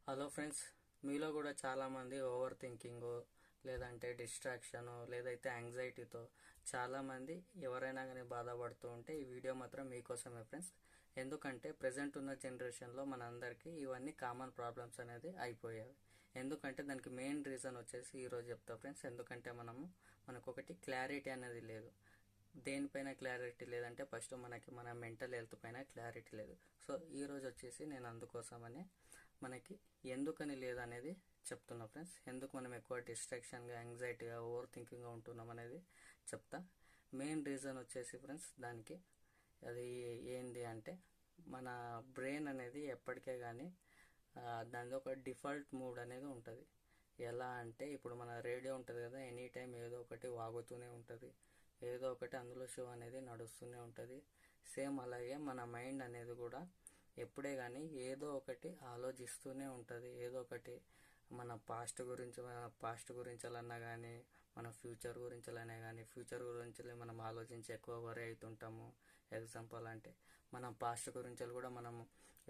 Hello friends, మీలో కూడా చాలామంది ఓవర్ థింకింగ్ లేదంటే డిస్ట్రాక్షన్ లేదైతే యాంగ్జైటీతో చాలామంది ఎవరైనా కానీ బాధపడుతూ ఉంటే ఈ వీడియో మాత్రం మీకోసమే ఫ్రెండ్స్. ఎందుకంటే ప్రజెంట్ ఉన్న జనరేషన్లో మనందరికీ ఇవన్నీ కామన్ ప్రాబ్లమ్స్ అనేది అయిపోయాయి. ఎందుకంటే దానికి మెయిన్ రీజన్ వచ్చేసి ఈరోజు చెప్తా ఫ్రెండ్స్. ఎందుకంటే మనకు ఒకటి క్లారిటీ అనేది లేదు. దేనిపైన క్లారిటీ లేదంటే ఫస్ట్ మన మెంటల్ హెల్త్ పైన క్లారిటీ లేదు. సో ఈరోజు వచ్చేసి నేను అందుకోసమని మనకి ఎందుకని లేదనేది చెప్తున్నా ఫ్రెండ్స్. ఎందుకు మనం ఎక్కువ డిస్ట్రాక్షన్గా యాంగ్జైటీగా ఓవర్ థింకింగ్గా ఉంటున్నాం అనేది చెప్తా. మెయిన్ రీజన్ వచ్చేసి ఫ్రెండ్స్ దానికి అది ఏంది అంటే మన బ్రెయిన్ అనేది ఎప్పటికే కానీ దానిలో ఒక డిఫాల్ట్ మూడ్ అనేది ఉంటుంది. ఎలా అంటే ఇప్పుడు మన రేడియో ఉంటుంది కదా, ఎనీ టైం ఏదో ఒకటి వాగుతూనే ఉంటుంది, ఏదో ఒకటి అందులో షో అనేది నడుస్తూనే ఉంటుంది. సేమ్ అలాగే మన మైండ్ అనేది కూడా ఎప్పుడే కానీ ఏదో ఒకటి ఆలోచిస్తూనే ఉంటుంది. ఏదో ఒకటి మన పాస్ట్ గురించాలన్నా కానీ మన ఫ్యూచర్ గురించాలనే కానీ ఫ్యూచర్ గురించి మనం ఆలోచించి ఎక్కువ వరి అవుతుంటాము. ఎగ్జాంపుల్ అంటే మనం పాస్ట్ గురించి కూడా మనం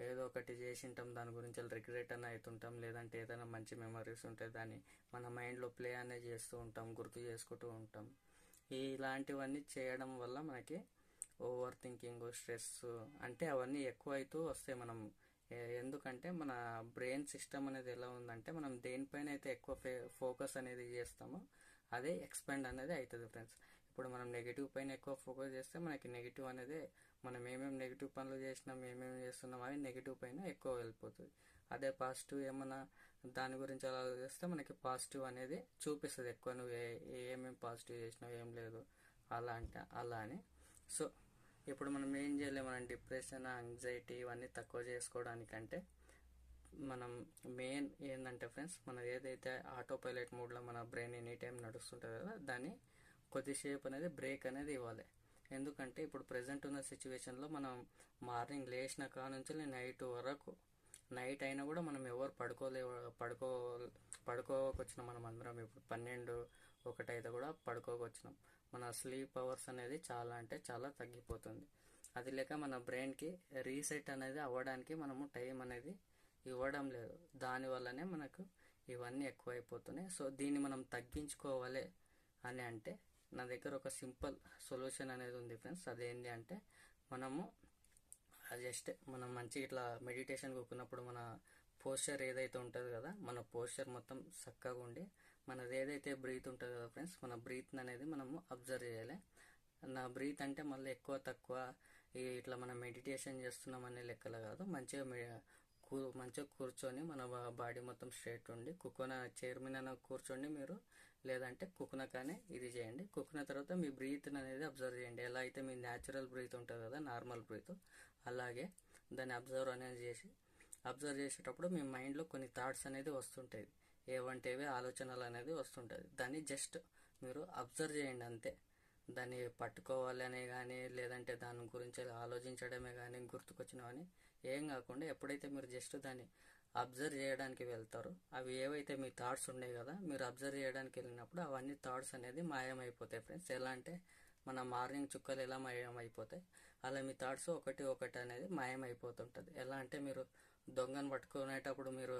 ఏదో ఒకటి చేసి ఉంటాం, దాని గురించి రిగ్రెట్ అని అవుతుంటాం. లేదంటే ఏదైనా మంచి మెమరీస్ ఉంటాయి, దాన్ని మన మైండ్లో ప్లే అనేది చేస్తూ ఉంటాం, గుర్తు చేసుకుంటూ ఉంటాం. ఇలాంటివన్నీ చేయడం వల్ల మనకి ఓవర్ థింకింగ్, స్ట్రెస్ అంటే అవన్నీ ఎక్కువ అవుతూ వస్తాయి. ఎందుకంటే మన బ్రెయిన్ సిస్టమ్ అనేది ఎలా ఉందంటే మనం దేనిపైన అయితే ఎక్కువ ఫోకస్ అనేది చేస్తామో అదే ఎక్స్పాండ్ అనేది అవుతుంది ఫ్రెండ్స్. ఇప్పుడు మనం నెగిటివ్ పైన ఎక్కువ ఫోకస్ చేస్తే మనకి నెగిటివ్ అనేది మనం ఏమేమి నెగిటివ్ పనులు చేసినాం, ఏమేమి చేస్తున్నాం అవి నెగిటివ్ పైన ఎక్కువ వెళ్ళిపోతుంది. అదే పాజిటివ్ ఏమన్నా దాని గురించి అలా చేస్తే మనకి పాజిటివ్ అనేది చూపిస్తుంది ఎక్కువ. నువ్వు ఏమేమి పాజిటివ్ చేసినావు, ఏం లేదు అలా అని. సో ఇప్పుడు మనం ఏం చేయలేము, మనం డిప్రెషన్, యాంగ్జైటీ ఇవన్నీ తక్కువ చేసుకోవడానికంటే మనం మెయిన్ ఏంటంటే ఫ్రెండ్స్, మనం ఏదైతే ఆటో పైలట్ మోడ్లో మన బ్రెయిన్ ఎనీ టైం నడుస్తుంటుంది కదా, దాన్ని కొద్దిసేపు అనేది బ్రేక్ అనేది ఇవ్వాలి. ఎందుకంటే ఇప్పుడు ప్రజెంట్ ఉన్న సిచ్యువేషన్లో మనం మార్నింగ్ లేచిన కా నుంచి నైట్ వరకు, నైట్ అయినా కూడా మనం ఎవరు పడుకోవచ్చినాం. మనం అందరం ఇప్పుడు 12, 1 అయితే కూడా పడుకోవచ్చినాం. మన స్లీప్ అవర్స్ అనేది చాలా అంటే చాలా తగ్గిపోతుంది. అది లేక మన బ్రెయిన్కి రీసెట్ అనేది అవ్వడానికి మనము టైం అనేది ఇవ్వడం లేదు. దానివల్లనే మనకు ఇవన్నీ ఎక్కువైపోతున్నాయి. సో దీన్ని మనం తగ్గించుకోవాలి అని అంటే నా దగ్గర ఒక సింపుల్ సొల్యూషన్ అనేది ఉంది ఫ్రెండ్స్. అదేంటి అంటే మనం మంచి ఇట్లా మెడిటేషన్ కూకున్నప్పుడు మన పోస్చర్ ఏదైతే ఉంటుంది కదా, మన పోస్చర్ మొత్తం చక్కగా ఉండి మనది ఏదైతే బ్రీత్ ఉంటుంది కదా ఫ్రెండ్స్, మన బ్రీత్ అనేది మనము అబ్జర్వ్ చేయాలి. నా బ్రీత్ అంటే మళ్ళీ ఎక్కువ తక్కువ ఇట్లా మనం మెడిటేషన్ చేస్తున్నాం అనే లెక్కలు కాదు. మంచిగా కూర్చొని మన బాడీ మొత్తం స్ట్రైట్ ఉండి చైర్ మీద కూర్చోండి మీరు, లేదంటే కానీ ఇది చేయండి. కుక్కున తర్వాత మీ బ్రీత్ అనేది అబ్జర్వ్ చేయండి. ఎలా అయితే మీ న్యాచురల్ బ్రీత్ ఉంటుంది కదా, నార్మల్ బ్రీత్, అలాగే దాన్ని అబ్జర్వ్ చేసేటప్పుడు మీ మైండ్లో కొన్ని థాట్స్ అనేది వస్తుంటాయి, ఏవంటేవి ఆలోచనలు అనేది వస్తుంటుంది. దాన్ని జస్ట్ మీరు అబ్జర్వ్ చేయండి అంతే. దాన్ని పట్టుకోవాలి అనే కానీ లేదంటే దాని గురించి ఆలోచించడమే కానీ గుర్తుకొచ్చినవని ఏం కాకుండా ఎప్పుడైతే మీరు జస్ట్ దాన్ని అబ్జర్వ్ చేయడానికి వెళ్తారో అవి ఏవైతే మీ థాట్స్ ఉన్నాయి కదా, మీరు అబ్జర్వ్ చేయడానికి వెళ్ళినప్పుడు అవన్నీ థాట్స్ అనేది మాయమైపోతాయి ఫ్రెండ్స్. ఎలా అంటే మన మార్నింగ్ చుక్కలు ఎలా మాయమైపోతాయి అలా మీ థాట్స్ ఒకటి అనేది మాయమైపోతుంటుంది. ఎలా అంటే మీరు దొంగను పట్టుకునేటప్పుడు మీరు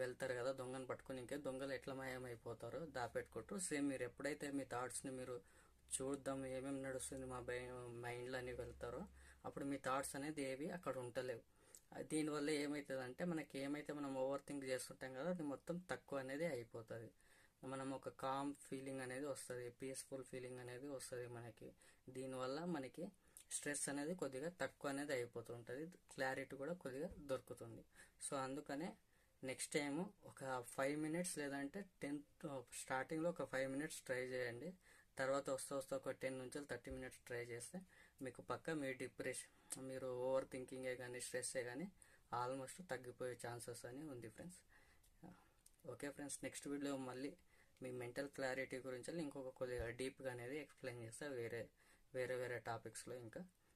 వెళ్తారు కదా, దొంగను పట్టుకుని దొంగలు ఎట్లా మాయమైపోతారో దాపెట్టుకుంటారు. సేమ్ మీరు ఎప్పుడైతే మీ థాట్స్ని మీరు చూద్దాం ఏమేమి నడుస్తుంది మా మైండ్లో అని వెళ్తారో అప్పుడు మీ థాట్స్ అనేది ఏవి అక్కడ ఉంటలేవు. దీనివల్ల ఏమవుతుందంటే మనం ఓవర్ థింక్ చేస్తుంటాం కదా, అది మొత్తం తక్కువ అనేది అయిపోతుంది. మనం ఒక కామ్ ఫీలింగ్ అనేది వస్తుంది, పీస్ఫుల్ ఫీలింగ్ అనేది వస్తుంది మనకి. దీనివల్ల మనకి స్ట్రెస్ అనేది కొద్దిగా తక్కువ అనేది అయిపోతుంటుంది, క్లారిటీ కూడా కొద్దిగా దొరుకుతుంది. సో అందుకనే నెక్స్ట్ టైము ఒక 5 మినిట్స్ లేదంటే స్టార్టింగ్లో ఒక 5 మినిట్స్ ట్రై చేయండి. తర్వాత వస్తే ఒక 10 నుంచి 30 మినిట్స్ ట్రై చేస్తే మీకు పక్క మీ మీరు ఓవర్ థింకింగే కానీ స్ట్రెస్సే కానీ ఆల్మోస్ట్ తగ్గిపోయే ఛాన్సెస్ అని ఉంది friends. Okay friends, next video మళ్ళీ మీ మెంటల్ క్లారిటీ గురించి ఇంకొక కొద్దిగా డీప్గా అనేది ఎక్స్ప్లెయిన్ చేస్తా వేరే టాపిక్స్లో ఇంకా.